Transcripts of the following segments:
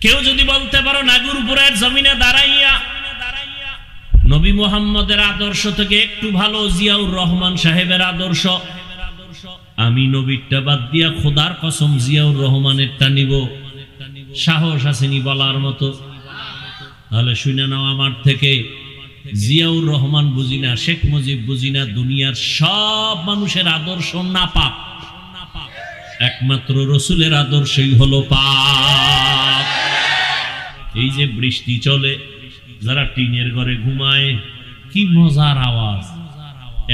কেউ যদি বলতে পারো নাগরপুরের জমিনে দাঁড়াইয়া নবী মুহাম্মদের আদর্শ থেকে একটু ভালো জিয়াউর রহমান সাহেবের আদর্শ, আমি নবীরটা বাদ দিয়া খোদার কসম জিয়াউর রহমানেরটা নিব, সাহস আসেনি বলার মতো? তাহলে শুনে নাও আমার থেকে, জিয়াউর রহমান বুঝি না, শেখ মুজিব বুঝি না, দুনিয়ার সব মানুষের আদর্শ নাপাক, একমাত্র রসুলের আদর্শই হলো পাক। এই যে বৃষ্টি চলে, যারা টিনের ঘরে ঘুমায়, কি মজার আওয়াজ।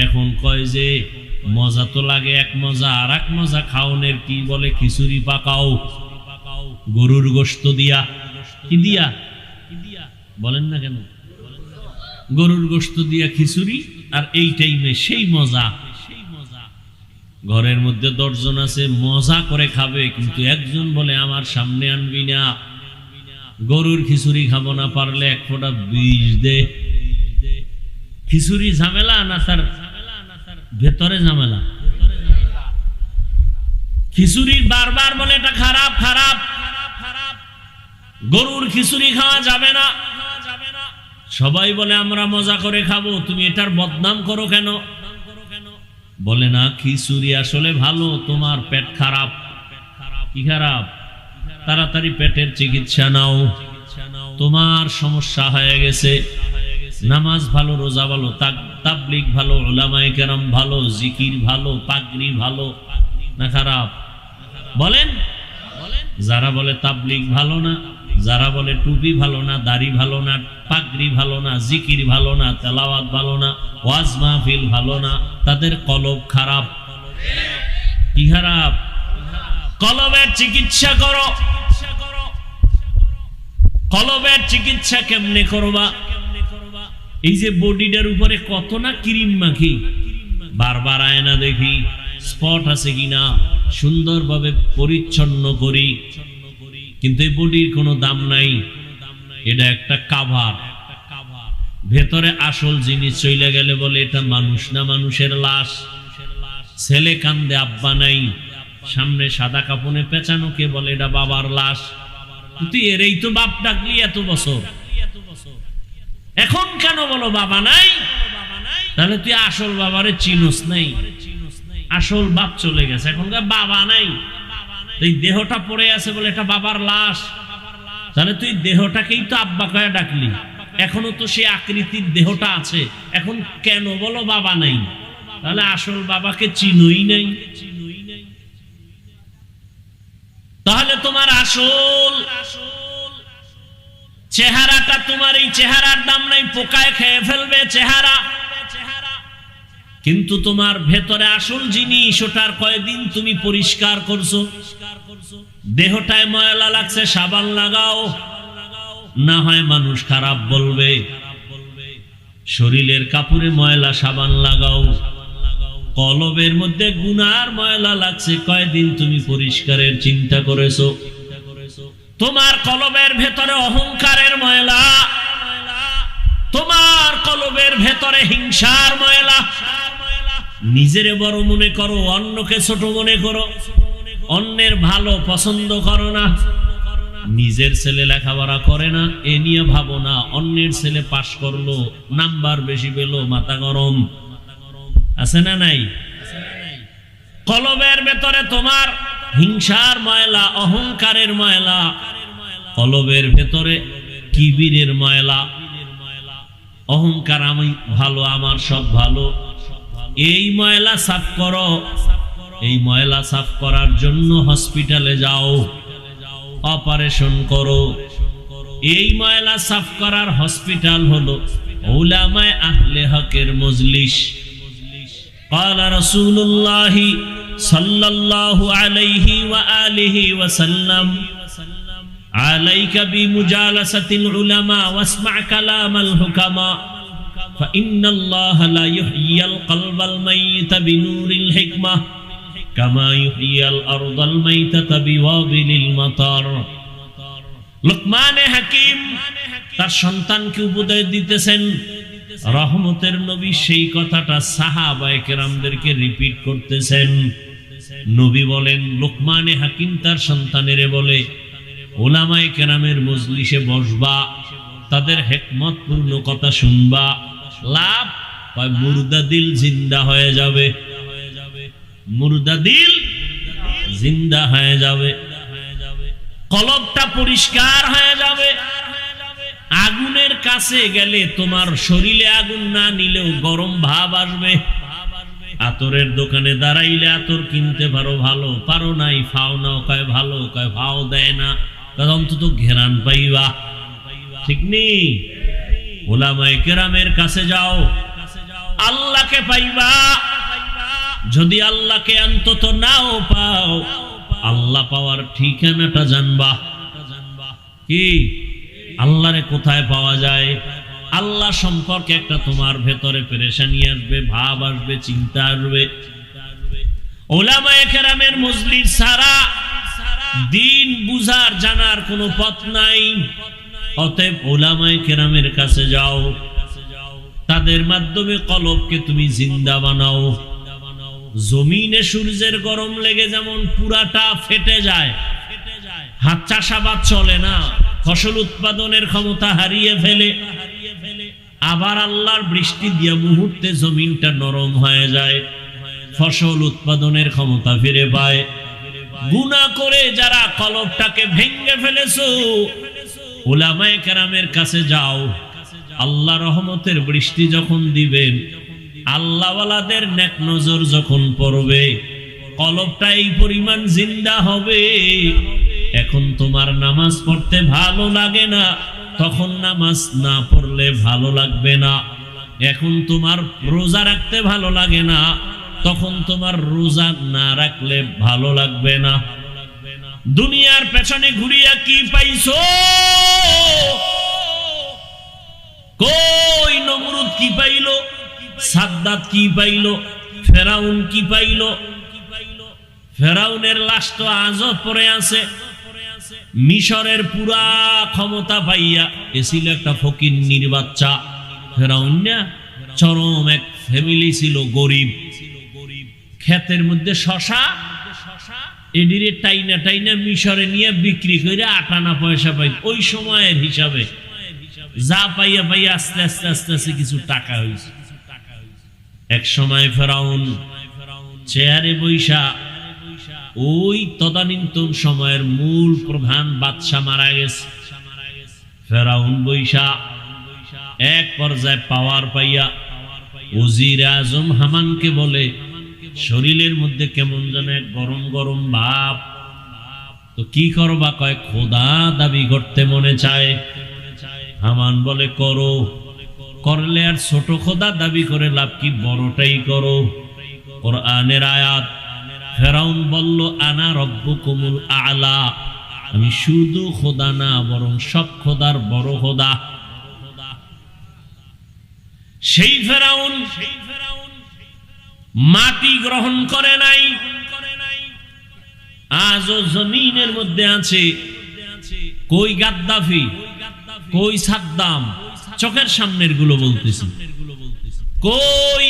এখন কয় যে মজা তো লাগে এক মজা, আর এক মজা খাওনের কি বলে খিচুড়ি পাকাও গরুর গোশত দিয়া। কি দিয়া বলেন না কেন? গরুর গোশত দিয়া খিচুড়ি, আর এই টাইমে সেই মজা। ঘরের মধ্যে 10 জন আছে, মজা করে খাবে, কিন্তু একজন বলে আমার সামনে আনবি না, গরুর খিচুড়ি খাবো না, পারলে 1 ফোঁটা বিষ দে। খিচুড়ি ঝামেলা না তার ভেতরে ঝামেলা? খিচুড়ির বারবার বলে এটা খারাপ খারাপ, গরুর খিচুড়ি খাওয়া যাবে না। সবাই বলে আমরা মজা করে খাবো, তুমি এটার বদনাম করো কেন? বলে না, খিচুড়ি আসলে ভালো, তোমার পেট খারাপ। কি খারাপ? তাড়াতাড়ি পেটের চিকিৎসা নাও, তোমার সমস্যা হয়ে গেছে। নামাজ ভালো, রোজা ভালো, তাবলীগ ভালো, উলামায়ে কেরাম ভালো, জিকির ভালো, পাগড়ি ভালো না খারাপ? বলেন। যারা বলে তাবলীগ ভালো না, যারা বলে টুপি ভালো না, দাড়ি ভালো না, পাগড়ি ভালো না, জিকির ভালো না, তেলাওয়াত ভালো না, ওয়াজ মাহফিল ভালো না, তাদের কলব খারাপ। কি খারাপ? কলবের চিকিৎসা করো। কলবের চিকিৎসা কেমনে করবা? এই যে বডিটার উপরে কত না ক্রিম মাখি, বারবার আয়না দেখি স্পট আছে কিনা, সুন্দরভাবে পরিচ্ছন্ন করি, কিন্তু এই বডির কোনো দাম নাই। এটা একটা কাভার, ভেতরে আসল জিনিস চলে গেলে বলে এটা মানুষ না, মানুষের লাশ। ছেলে কান্দে, আব্বা নাই, সামনে সাদা কাপড়ে পেঁচানো, কে বলে এটা বাবার লাশ। তুই এরই তো বাপ ডাকলি এত বছর, এখন কেন বলো বাবা নাই? তাহলে তুই আসল বাবারে চিনোস নাই, আসল বাপ চলে গেছে, এখনকার বাবা নাই। এই দেহটা পড়ে আছে বলে এটা বাবার লাশ, তাহলে তুই দেহটাকেই তো আব্বা কয়ে ডাকলি, এখনো তো সে আকৃতির দেহটা আছে, এখন কেন বলো বাবা নাই? তাহলে আসল বাবাকে চিনোই নাই। তাহলে তোমার আসল চেহারাটা, তোমার এই চেহারার দাম নাই, পোকায় খেয়ে ফেলবে চেহারা, কিন্তু তোমার ভেতরে আসল জিনিস, ওটার কয়দিন তুমি পরিষ্কার করছো? দেহটায় ময়লা লাগছে, সাবান লাগাও, না হয় মানুষ খারাপ বলবে। শরীরের কাপড়ে ময়লা, সাবান লাগাও। কলবের মধ্যে গুনার ময়লা লাগছে, কয়দিন তুমি পরিষ্কারের চিন্তা করেছো? তোমার কলবের ভেতরে অহংকারের ময়লা, তোমার কলবের ভেতরে হিংসার ময়লা। নিজেরে বড় মনে করো, অন্যকে ছোট মনে করো, অন্যের ভালো পছন্দ করো না। নিজের ছেলে লেখাপড়া করে না এ নিয়ে ভাবো না, অন্যের ছেলে পাশ করলো, নাম্বার বেশি পেল, মাথা গরম। আছে না নাই? কলবের ভেতরে তোমার হিংসার ময়লা, অহংকারের ময়লা, কলবের ভেতরে কিবিরের ময়লা, অহংকার, আমি ভালো, আমার সব ভালো। এই ময়লা সাফ করো। এই ময়লা সাফ করার জন্য হসপিটালে যাও, অপারেশন করো। এই ময়লা সাফ করার হসপিটাল হলো উলামায়ে আহলে হকের মজলিস। قال رسول الله صلى الله عليه وآله وسلم عليك بمجالسة العلماء واسمع كلام الحكماء فإن الله لا يحيي القلب الميت بنور الحكمة كما يحيي الأرض الميتة بوابل المطر। লুকমান হাকিম তার সন্তানকে উপদেশ দিতেছেন, রহমতের নবী সেই কথাটা সাহাবায়ে কেরামদেরকে রিপিট করতেছেন। নবী বলেন, লুকমান হাকিম তার সন্তানেরে বলে, ও উলামায়ে কেরামের মজলিসে বসবা, তাদের হিকমতপূর্ণ কথা শুনবা, লাভ হয় মুর্দা দিল জিন্দা হয়ে যাবে, মুর্দা দিল জিন্দা হয়ে যাবে, কলবটা পরিষ্কার হয়ে যাবে। আগুনের কাছে গেলে তোমার শরীরে আগুন না নিলেও গরম ভাব আসবে। আতরের দোকানে দাঁড়াইলে আতর কিনতে পারো, ভালো পারো নাই ফাও নাও, কয় ভালো, কয় ফাও দেয় না, তাহলে অন্তত ঘেরান পাইবা, ঠিক নেই? উলামায়ে কেরামের কাছে যাও, আল্লাহকে পাইবা। যদি আল্লাহকে অন্তত নাও পাও, আল্লাহ পাওয়ার ঠিকানাটা জানবা। কি আল্লাহরে কোথায় পাওয়া যায়? আল্লাহ সম্পর্কে একটা তোমার ভেতরে পেরেশানি আসবে, ভাব আসবে, চিন্তা আসবে। উলামায়ে কেরামের মজলিস ছাড়া দিন বুঝার জানার কোনো পথ নাই। অতএব উলামায়ে কেরামের কাছে যাও, তাদের মাধ্যমে কলবকে তুমি জিন্দা বানাও। জমিনে সূর্যের গরম লেগে যেমন পুরাটা ফেটে যায়, হাত চাষাবাদ চলে না, ফসল উৎপাদনের ক্ষমতা হারিয়ে ফেলে, আবার আল্লাহর বৃষ্টি দিয়ে মুহূর্তে জমিনটা নরম হয়ে যায়, ফসল উৎপাদনের ক্ষমতা ফিরে পায়। গুনাহ করে যারা কলবটাকে ভেঙে ফেলেছো, উলামায়ে কেরামের কাছে যাও। আল্লাহ রহমতের বৃষ্টি যখন দিবেন, আল্লাহওয়ালাদের নেক নজর যখন পড়বে, কলবটা এই পরিমাণ জিন্দা হবে। এখন তোমার নামাজ পড়তে ভালো লাগে না, তখন নামাজ না পড়লে ভালো লাগবে না। এখন তোমার রোজা রাখতে ভালো লাগে না, তখন তোমার রোজা না রাখলে ভালো লাগবে না। দুনিয়ার পেছনে ঘুরিয়া কি পাইছো? কই নমরুদ কি পাইলো, সাদ্দাত কি পাইলো, ফেরাউন কি পাইলো? ফেরাউনের লাশ তো আজও পড়ে আছে। মিশরের পুরা ক্ষমতা পাইয়া এছিল একটা ফকিন্নির বাচ্চা। ফেরাউন না, চরম এক ফ্যামিলি ছিল, গরিব। ক্ষেতের মধ্যে শশা, এডিরে টাইনা টাইনা মিশরে নিয়ে বিক্রি করে 8 আনা পয়সা পাই। ওই সময়ের হিসাবে যা পাইয়া পাইয়া আস্তে আস্তে আস্তে আস্তে কিছু টাকা হয়েছে। এক সময় ফেরাউন চেয়ারে বৈশা, ওই তদানীন্তন সময়ের মূল প্রধান বাদশা মারা গেছে। ফেরাউন বৈশা এক পর্যায়ে পাওয়ার পাইয়া ওজির আজম হামানকে বলে, শরীরের মধ্যে কেমন যেন এক গরম গরম ভাব, তো কি করবা? কয় খোদা দাবি করতে মনে চায়। হামান বলে করো, করলে আর ছোট খোদা দাবি করে লাভ কি, বড়টাই করো। কোরআনের আয়াত। ফেরাউন বলল আনা রব্বুকুমুল আলা, আমি শুধু খোদা না, বরং সব খোদার বড় খোদা। সেই ফেরাউন মাটি গ্রহণ করে নাই, আজও জমিনের মধ্যে আছে। কই গাদ্দাফি, কই সাদ্দাম, চোখের সামনের গুলো বলতেছি, কই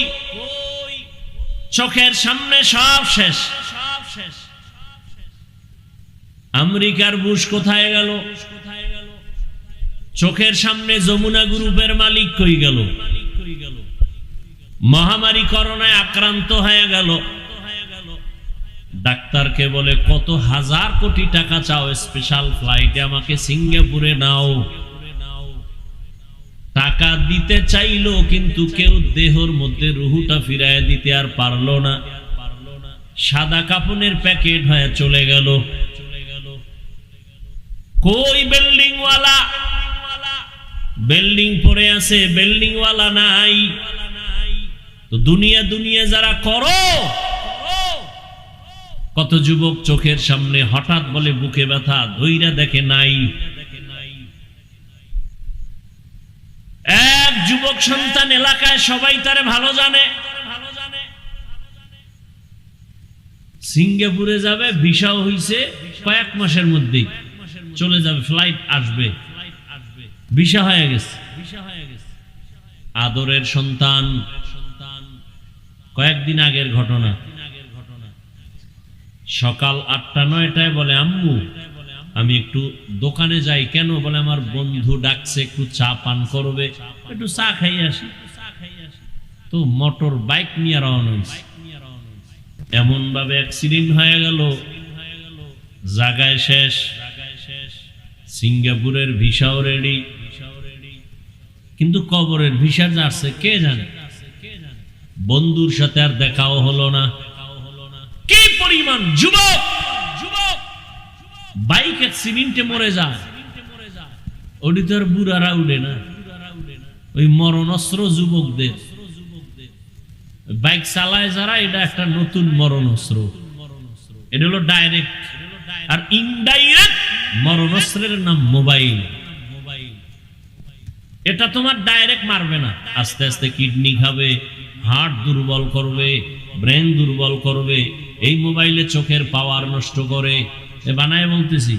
চোখের সামনে সব শেষ। আমেরিকার বুশ কোথায় গেল? চোখের সামনে যমুনা গ্রুপের মালিক কই গেল? মহামারী করোনায় আক্রান্ত হয়ে গেল। ডাক্তারকে বলে কত হাজার কোটি টাকা চাও, স্পেশাল ফ্লাইটে আমাকে সিঙ্গাপুরে নাও। টাকা দিতে চাইলো, কিন্তু কেউ দেহর মধ্যে রুহুটা ফিরায় দিতে আর পারলো না। সাদা কাপনের প্যাকেট হয়ে চলে গেল। কই বিল্ডিং ওয়ালা? বিল্ডিং পড়ে আছে, বিল্ডিং ওয়ালা নাই। তো দুনিয়া দুনিয়া যারা করো, কত যুবক চোখের সামনে হঠাৎ বলে বুকে ব্যথা, ধইরা দেখে নাই। এক যুবক সন্তান এলাকায় সবাই তারে ভালো জানে, সিঙ্গাপুরে যাবে, ভিসাও হইছে, কয়েক মাসের মধ্যেই চলে যাবে, ফ্লাইট আসবে, ভিসা হয়ে গেছে। আদরের সন্তান, কয়েকদিন আগের ঘটনা, সকাল 8টা 9টায় বলে আম্মু আমি একটু দোকানে যাই, কেন? বলে আমার বন্ধু ডাকছে, একটু চা পান করবে, একটু চা খাই আসি। তো মোটর বাইক নিয়ে রওনা হয়েছে। এমন ভাবে অ্যাক্সিডেন্ট হয়ে গেল, জায়গায় শেষ। সিঙ্গাপুরের ভিসাও রেডি, কিন্তু কবরের ভিসা যাচ্ছে কে জানে। বন্ধুর সাথে আর দেখাও হলো না। কি পরিমাণ যুবক বাইক অ্যাক্সিডেন্টে মরে যায়, ওটি তো আর বুড়ারা উঠে না। ওই মরণস্ত্র যুবকদের বাইক চালায় যারা, এটা একটা নতুন মরণস্ত্র। এটা হলো ডাইরেক্ট, আর ইনডাইরেক্ট মরণস্ত্রের নাম মোবাইল। এটা তোমার ডাইরেক্ট মারবে না, আস্তে আস্তে কিডনি খাবে, হার্ট দুর্বল করবে, ব্রেন দুর্বল করবে। এই মোবাইলে চোখের পাওয়ার নষ্ট করে। বানায় বলতেছি,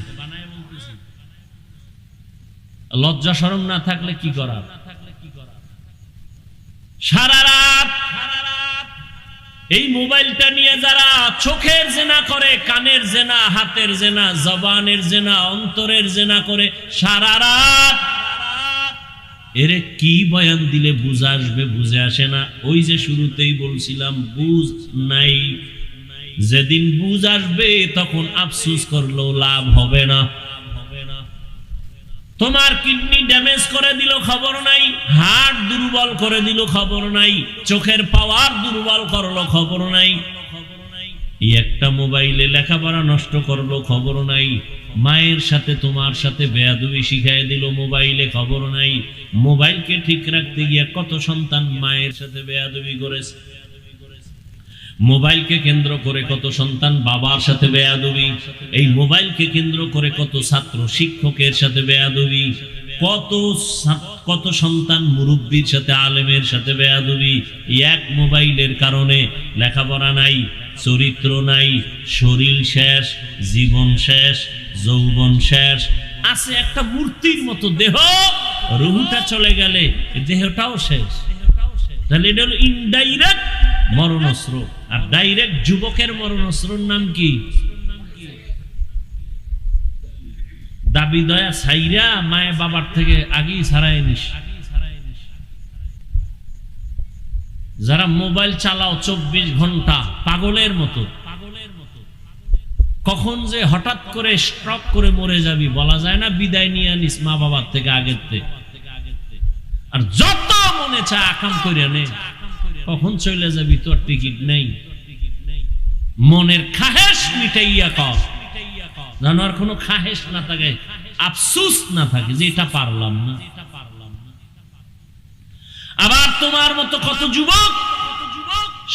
লজ্জা শরম না থাকলে কি করার। সারা রাত এই মোবাইলটা নিয়ে যারা চোখের জেনা করে, কানের জেনা, হাতের জেনা, জবানের জেনা, অন্তরের জেনা করে সারা রাত, এরে কি বয়ান দিলে বুঝে আসবে? বুঝে আসে না। ওই যে শুরুতেই বলছিলাম, বুঝ নাই। যেদিন বুঝ আসবে তখন আফসোস করলেও লাভ হবে না। তোমার কিডনি ড্যামেজ করে দিল, খবর নাই। হার্ট দুর্বল করে দিল, খবর নাই। চোখের পাওয়ার দুর্বল করলো, খবর নাই। এই একটা মোবাইলে লেখাপড়া নষ্ট করলো, খবর নাই। মায়ের সাথে তোমার সাথে বেয়াদবি শিখাই দিল মোবাইলে, খবর নাই। মোবাইলকে ঠিক রাখতে গিয়ে কত সন্তান মায়ের সাথে বেয়াদবি করেছে। মোবাইলকে কেন্দ্র করে কত সন্তান বাবার সাথে বেয়াদবি। এই মোবাইলকে কেন্দ্র করে কত ছাত্র শিক্ষকের সাথে বেয়াদবি। কত সন্তান মুরব্বীর সাথে, আলেমের সাথে বেয়াদবি। এক মোবাইলের কারণে লেখাপড়া নাই, চরিত্র নাই, শরীর শেষ, জীবন শেষ, যৌবন শেষ। আছে একটা মূর্তির মতো দেহ, রুহটা চলে গেলে দেহটাও শেষ। তাহলে এটা হলো ইনডাইরেক্ট মরণস্ত্র। আর ডাইরেক্ট যুবকের মরণস্ত্রর নাম কি? দাবি দয়া ছাইরা মায়ে বাবার থেকে আগেই ছাড়াই নিস। যারা মোবাইল চালাও 24 ঘন্টা পাগলের মতো, কখন যে হঠাৎ করে স্ট্রোক করে মরে যাবি বলা যায় না। বিদায় নিয়ে আনিস মা বাবার থেকে আগের থেকে। আর যত মনে চায় আকাম করে নে, কখন চলে যাবি তোর টিকিট নেই। মনের খাহেশ মিটাইয়া কর, যেন আর কোনো খাহেশ না থাকে, আফসোস না থাকে যে এটা পারলাম না। আবার তোমার মতো কত যুবক,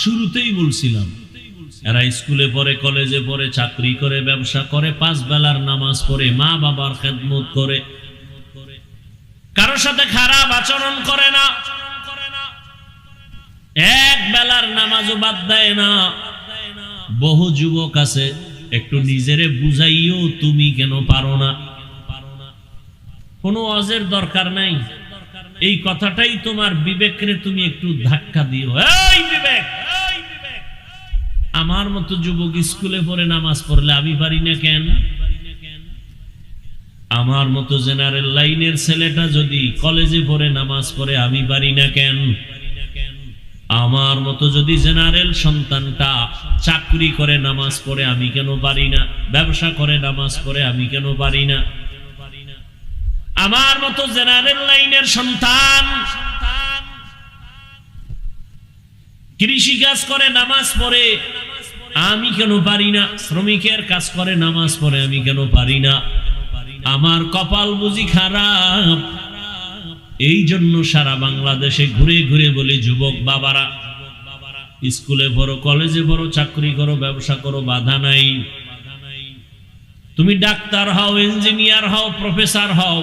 শুরুতেই বলছিলাম, এরা স্কুলে পড়ে, কলেজে পড়ে, চাকরি করে, ব্যবসা করে, 5 বেলার নামাজ পড়ে, মা বাবার খেদমত করে, কারোর সাথে খারাপ আচরণ করে না, এক বেলার নামাজও বাদ দেয় না। বহু যুবক আছে, একটু নিজেরে বুঝাইও তুমি কেন পারো না। কোনো ওয়াজের দরকার নাই, এই কথাটাই তোমার বিবেকরে তুমি একটু ধাক্কা দিও। এই বিবেক, আমার মতো যুবক স্কুলে পড়ে নামাজ পড়লে আমি পারি না কেন? আমার মতো জেনারেল লাইনের ছেলেটা যদি কলেজে পড়ে নামাজ পড়ে আমি পারি না কেন? আমার মতো যদি জেনারেল সন্তানটা চাকরি করে নামাজ পড়ে আমি কেন পারি না? ব্যবসা করে নামাজ পড়ে আমি কেন পারি না? আমার মতো জেনারেল লাইনের সন্তান কৃষি কাজ করে নামাজ পড়ে আমি কেন পারি না? শ্রমিকের কাজ করে নামাজ পড়ে আমি কেন পারি না? আমার কপাল বুঝি খারাপ? এই জন্য সারা বাংলাদেশে ঘুরে ঘুরে বলি, যুবক বাবারা, স্কুলে পড়ো, কলেজে পড়ো, চাকরি করো, ব্যবসা করো, বাধা নাই। তুমি ডাক্তার হও, ইঞ্জিনিয়ার হও, প্রফেসর হও,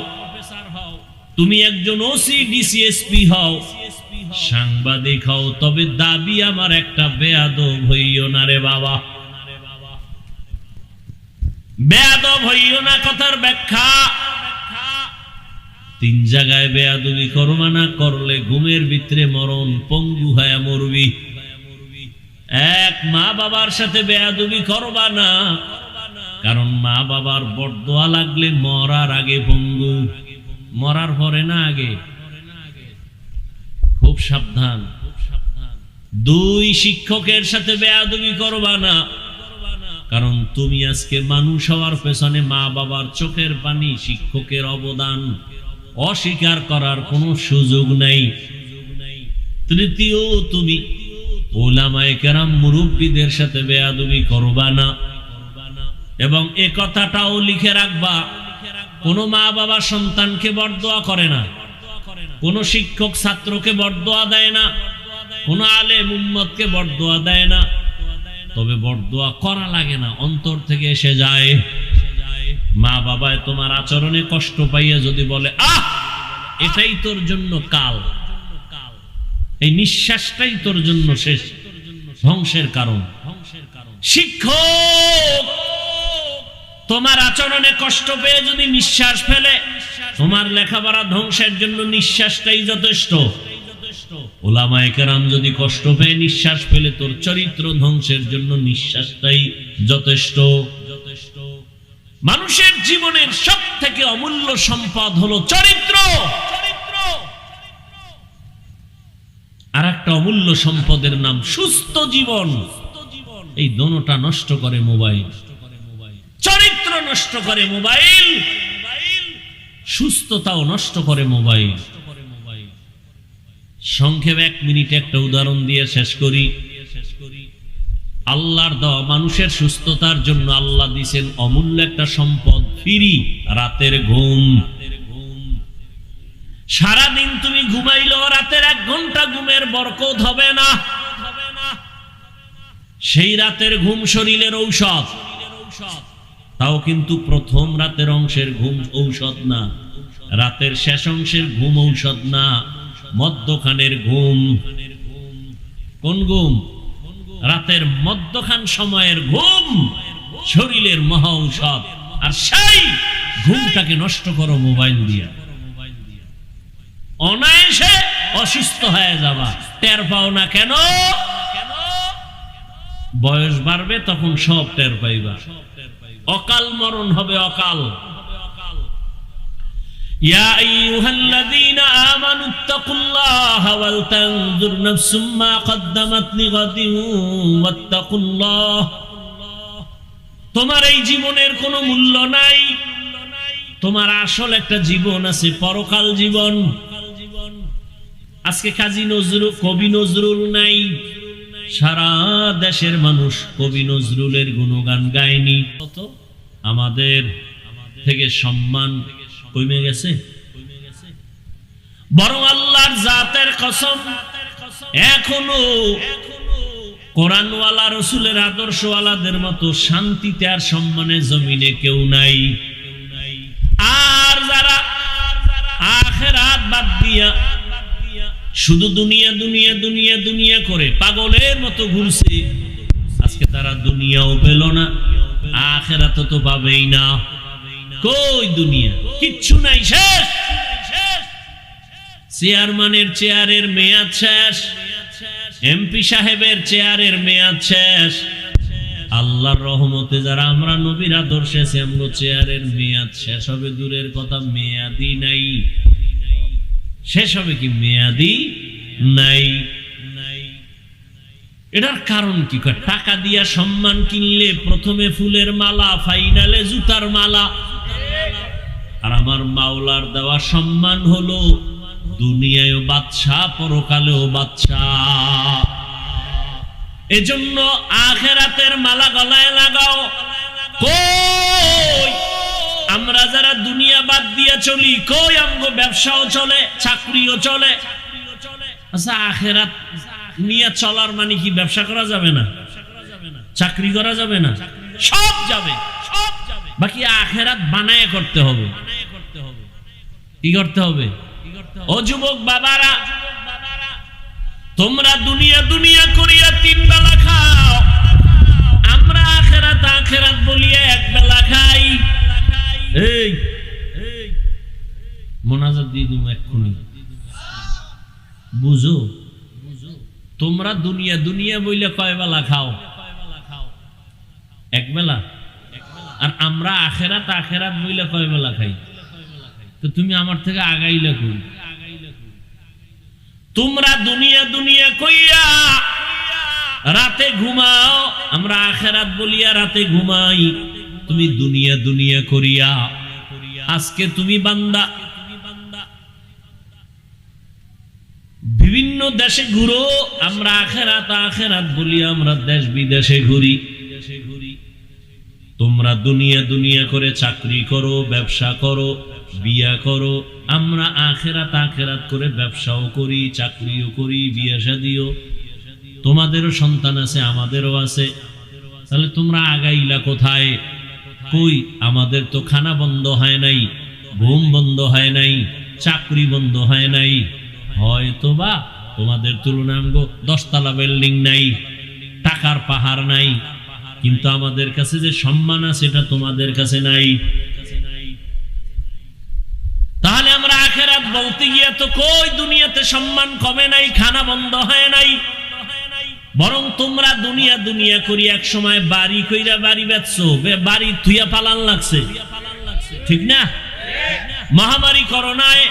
তুমি একজন ওসি, ডিসিএসপি হও, সাংবাদিক হও, তবে দাবি আমার একটা, বেয়াদব হইও না রে বাবা। বেয়াদব হইও না কথার ব্যাখ্যা, 3 জায়গায় বেয়াদবি করবা না, করলে ঘুমের ভিতরে মরণ, পঙ্গু হয়ে মরবি। এক, মা বাবার সাথে বেয়াদবি করবা না, কারণ মা বাবার বরদোয়া লাগলে মরার আগে পঙ্গু, মরার পরে না আগে। খুব সাবধান। দুই, শিক্ষকের সাথে বেয়াদবি করবা না, কারণ তুমি আজকে মানুষ হওয়ার পেছনে মা বাবার চোখের পানি, শিক্ষকের অবদান অস্বীকার করার কোনো সুযোগ নেই। তৃতীয়, তুমি উলামায়ে কেরাম মুরব্বীদের সাথে বেয়াদবি করবা না। এবং এ কথাটাও লিখে রাখবা, কোন মা বাবা সন্তানকে বরদোয়া করে না, কোন শিক্ষক ছাত্রকে বরদোয়া দেয় না, কোন আলেম উম্মতকে বরদোয়া দেয় না। তবে বরদোয়া করা লাগে না, অন্তর থেকে এসে যায়। মা বাবায় তোমার আচরণে কষ্ট পাইয়া যদি বলে আহ এটাই তোর জন্য কাল, এই নিঃশ্বাসটাই তোর জন্য শেষ, ধ্বংসের কারণ। শিক্ষক তোমার আচরণে কষ্ট পেয়ে যদি নিঃশ্বাস ফেলে, তোমার লেখাপড়া ধ্বংসের জন্য নিঃশ্বাসটাই যথেষ্ট। উলামায়ে কেরাম যদি কষ্ট পেয়ে নিঃশ্বাস ফেলে, তোর চরিত্র ধ্বংসের জন্য নিঃশ্বাসটাই যথেষ্ট। মানুষের জীবনের সবথেকে অমূল্য সম্পদ হলো চরিত্র। আর একটা অমূল্য সম্পদের নাম সুস্থ জীবন। এই দোনোটা নষ্ট করে মোবাইল। চরিত্র নষ্ট করে মোবাইল, সুস্থতাও নষ্ট করে মোবাইল। সংক্ষেপে 1 মিনিটে একটা উদাহরণ দিয়ে শেষ করি। আল্লাহর দেওয়া মানুষের সুস্থতার জন্য আল্লাহ দিয়েছেন অমূল্য একটা সম্পদ, ফ্রি রাতের ঘুম। সারাদিন তুমি ঘুমাইলেও রাতের 1 ঘন্টা ঘুমের বরকত হবে না। সেই রাতের ঘুম শরীরের ঔষধ, তাও কিন্তু প্রথম রাতের অংশের ঘুম ঔষধ না, রাতের শেষ অংশের ঘুম ঔষধ না, মধ্যখানের ঘুম। কোন ঘুম? রাতের মধ্যখান সময়ের ঘুম শরীরের মহা ঔষধ। আর সেই ঘুমটাকে নষ্ট করো মোবাইল দিয়া, অনায়াসে অসুস্থ হয়ে যাবা, টের পাও না কেন? বয়স বাড়বে তখন সব টের পাইবা, অকাল মরণ হবে, অকাল। ইয়া আইয়ুহাল্লাযীনা আমানুত্তাকুল্লাহা ওয়াল তানজুর নাফসুম মা কদ্দামাত লিগাদিন ওয়াত্তাকুল্লাহ। তোমার এই জীবনের কোনো মূল্য নাই, তোমার আসল একটা জীবন আছে, পরকাল জীবন। আজকে কাজী নজরুল, কবি নজরুল নাই, সারা দেশের মানুষ কবি নজরুলের গুণগান গায়নি। আমাদের থেকে সম্মান কমে গেছে। বরং আল্লাহর জাতের কসম, এখনো কোরআনওয়ালা রসুলের আদর্শওয়ালাদের মতো শান্তিতে আর সম্মানে জমিনে কেউ নাই। আর যারা আখিরাত বাদ দিয়া শুধু দুনিয়া দুনিয়া দুনিয়া দুনিয়া করে পাগলের মতো ঘুরছে, আজকে তারা দুনিয়াও পেল না, আখিরাত তো পাবেই না। কই দুনিয়া? কিচ্ছু নাই, শেষ। চেয়ারম্যানের চেয়ারের মেয়াদ শেষ, এমপি সাহেবের চেয়ারের মেয়াদ শেষ। আল্লাহর রহমতে যারা আমরা নবীর আদর্শে আছি, আমগো চেয়ারের মেয়াদ শেষ হবে দূরের কথা, মেয়াদি নাই। শেষ হবে কি? মেয়াদি নাই। এটার কারণ কি? টাকা দিয়া সম্মান কিনলে প্রথমে ফুলের মালা, ফাইনালে জুতার মালা। আর আমার মাওলার দেওয়া সম্মান হলো দুনিয়ায়ও বাদশাহ, পরকালেও বাদশাহ। এজন্য আখিরাতের মালা গলায় লাগাও। কই আমরা যারা দুনিয়া বাদ দিয়ে চলি, কই আমগো ব্যবসাও চলে, চাকরিও চলে। আচ্ছা, আখিরাত নিয়ে চলার মানে কি ব্যবসা করা যাবে না, চাকরি করা যাবে না? সব যাবে, বাকি আখিরাত বানায় করতে হবে। কি করতে হবে? ও যুবক বাবারা, তোমরা দুনিয়া দুনিয়া করিয়া 3 বেলা খাও, আমরা আখিরাত আখিরাত বলিয়া 1 বেলা খাই। এই মোনাজাত দিয়ে তুমি এক্ষুনি বুঝো, তোমরা দুনিয়া দুনিয়া বইলে কয় বেলা খাও? 1 বেলা। আর আমরা আখেরাত আখেরাত বইলে কয় বেলা খাই? তো তুমি আমার থেকে আগাইলা কই? তোমরা দুনিয়া দুনিয়া কইয়া রাতে ঘুমাও, আমরা আখেরাত বলিয়া রাতে ঘুমাই। তুমি দুনিয়া দুনিয়া করিয়া আজকে তুমি বান্দা বিভিন্ন দেশে ঘুরো, আমরা আখেরাত আখেরাত বলিয়া আমরা দেশ বিদেশে ঘুরি। তোমরা দুনিয়া দুনিয়া করে চাকরি করো, ব্যবসা করো, বিয়া করো, আমরা আখেরাত আখেরাত করে ব্যবসাও করি, চাকরিও করি, বিয়া শাদিও। তোমাদেরও সন্তান আছে, আমাদেরও আছে। তাহলে তোমরা আগাইলা কোথায়? কই, আমাদের তো খানা বন্ধ হয় নাই, ঘুম বন্ধ হয় নাই, চাকরি বন্ধ হয় নাই। হয়তো বা তোমাদের তুলনায় 10 তলা বিল্ডিং নাই, টাকার পাহাড় নাই, কিন্তু আমাদের কাছে যে সম্মান আছে এটা তোমাদের কাছে নাই। তাহলে আমরা আখেরাত বলতে গিয়ে তো কই দুনিয়াতে সম্মান কমে নাই, খানা বন্ধ হয় নাই, বরং তোমরা দুনিয়া দুনিয়া করি এক সময় বাড়ি কইরা বাড়ি বেচছো, বাড়ি থুইয়া পালান লাগছে, ঠিক না? মহামারী করোনায়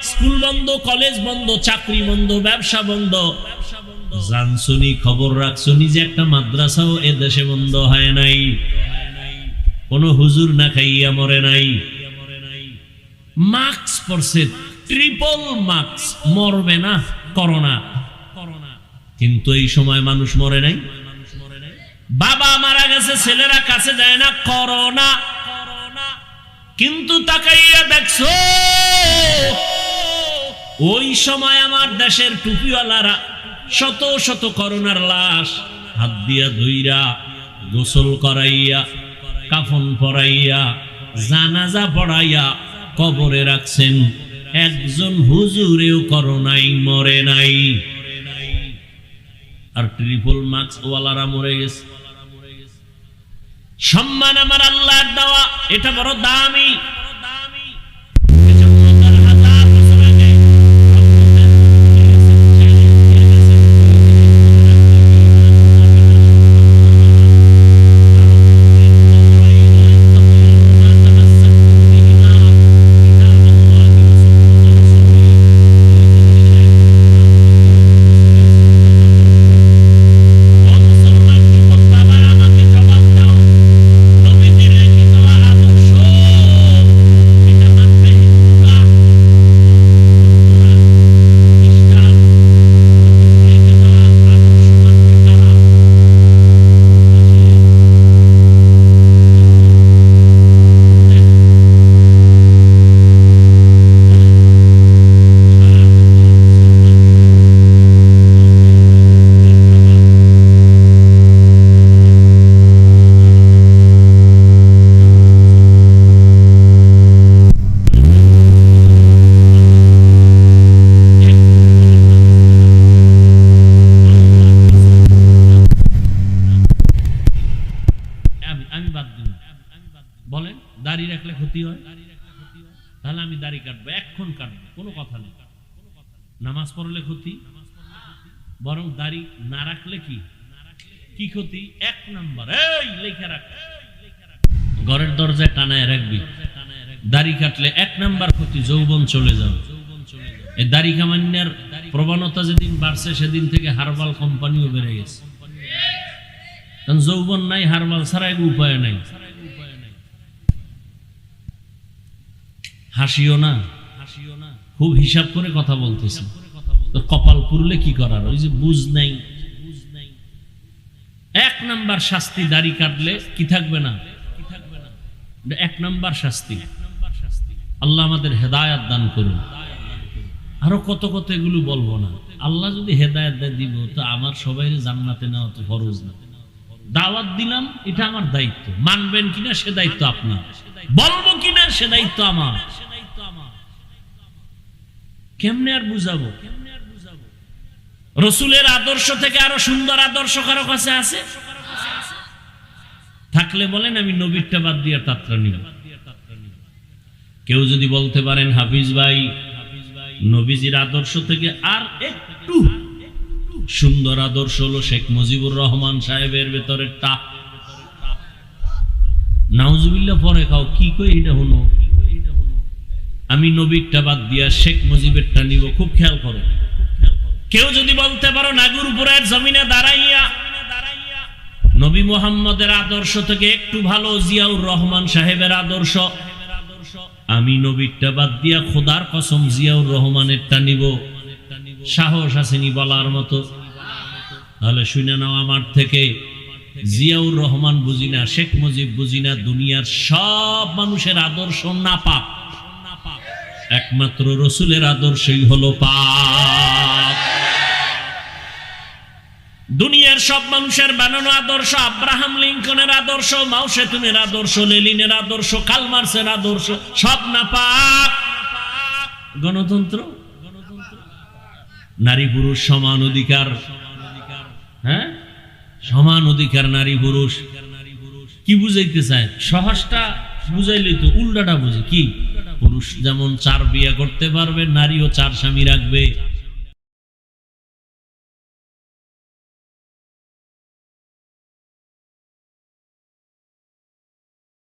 স্কুল বন্ধ, কলেজ বন্ধ, চাকরি বন্ধ, ব্যবসা বন্ধ। জানছুনি, খবর রাখছুনি যে একটা মাদ্রাসাও এ দেশে বন্ধ হয় নাই, কোন হুজুর না খাইয়া মরে নাই। মাস্ক পরছে, ট্রিপল মাস্ক, মরবে না করোনা, কিন্তু এই সময় মানুষ মরে নাই। বাবা মারা গেছে, ছেলেরা কাছে যায় না, করোনা। কিন্তু তাকাইয়া দেখছো ওই সময় আমার দেশের টুপিওয়ালারা শত শত করোনার লাশ হাত দিয়া ধইরা গোসল করাইয়া, কাফন পরাইয়া, জানাজা পড়াইয়া কবরে রাখছেন। একজন হুজুরেও করোনায় মরে নাই, আর ট্রিপল মাস্ক ওয়ালারা মরে গেছে। সম্মান আমার আল্লাহর দেওয়া, এটা বড় দামি। বলেন দাড়ি রাখলে ক্ষতি হয়? তাহলে আমি দাড়ি কাটবো, এখন কাটবো, কোনো কথা নেই। নামাজ পড়লে ক্ষতি, বরং দাড়ি না রাখলে কি কি ক্ষতি? 1 নাম্বার, এই লেখা রাখ, ঘরের দরজায় টানায় রাখবি। দাড়ি কাটলে 1 নাম্বার ক্ষতি, যৌবন চলে যাবে। এই দাড়ি কামান্যার প্রবণতা যেদিন বাড়ছে সেদিন থেকে হারবাল কোম্পানিও বেড়ে গেছে। কারণ যৌবন নাই, হারবাল ছাড়া উপায় নাই। হাসিও না, খুব হিসাব করে কথা বলতেছি। তো কপাল পুরলে কি করার, ওই যে বুঝ নাই। 1 নাম্বার শাস্তি, দাড়ি কাটলে কি থাকবে না, 1 নাম্বার শাস্তি। আল্লাহ আমাদের হেদায়েত দান করুন। আরো কত কত এগুলো বলবো না। আল্লাহ যদি হেদায়েত দেয় দিব, তো আমার সবাই জান্নাতে নেওয়া তো ফরজ না। দাওয়াত দিলাম, এটা আমার দায়িত্ব। মানবেন কিনা সে দায়িত্ব আপনার, বলবো কিনা সে দায়িত্ব আমার। কেমনে আর বুঝাবো? রসুলের আদর্শ থেকে আরো সুন্দর আদর্শ কারো কাছে আছে? থাকলে বলেন, আমি নবীরটা বাদ দিয়ে তাত্রা নিব। কেউ যদি বলতে পারেন হাফিজ ভাই, নবীজির আদর্শ থেকে আর একটু সুন্দর আদর্শ হলো শেখ মুজিবুর রহমান সাহেবের ভেতরেরটা, নাউজুবিল্লাহ পরে খাও, কি কই এটা হলো? আমি নবীরটা বাদ দিয়া শেখ মুজিবেরটা নিব। খুব খেয়াল করো। কেউ যদি বলতে পারো নাগরপুরের জমিনে দাঁড়াইয়া নবী মুহাম্মদের আদর্শ থেকে একটু ভালো জিয়াউর রহমান সাহেবের আদর্শ, আমি নবীরটা বাদ দিয়া খোদার কসম জিয়াউর রহমানেরটা নিব, সাহস আসেনি বলার মতো? তাহলে শুনে নাও আমার থেকে, জিয়াউর রহমান বুঝি না, শেখ মুজিব বুঝি না, দুনিয়ার সব মানুষের আদর্শ নাপাক, একমাত্র রসুলের আদর্শই হলো পাক। দুনিয়ার সব মানুষের বানানো আদর্শ, আব্রাহাম লিঙ্কনের আদর্শ, মাও সেতুনের আদর্শ, লেনিনের আদর্শ, কার্ল মার্ক্সের আদর্শ, সব নাপাক। গণতন্ত্র, নারী পুরুষ সমান অধিকার, হ্যাঁ সমান অধিকার নারী পুরুষ, কি বুঝাইতে চায়? সহজটা বুঝাইলে তো উল্টাটা বুঝে। কি? পুরুষ যেমন 4 বিয়ে করতে পারবে, নারীও 4 স্বামী রাখবে।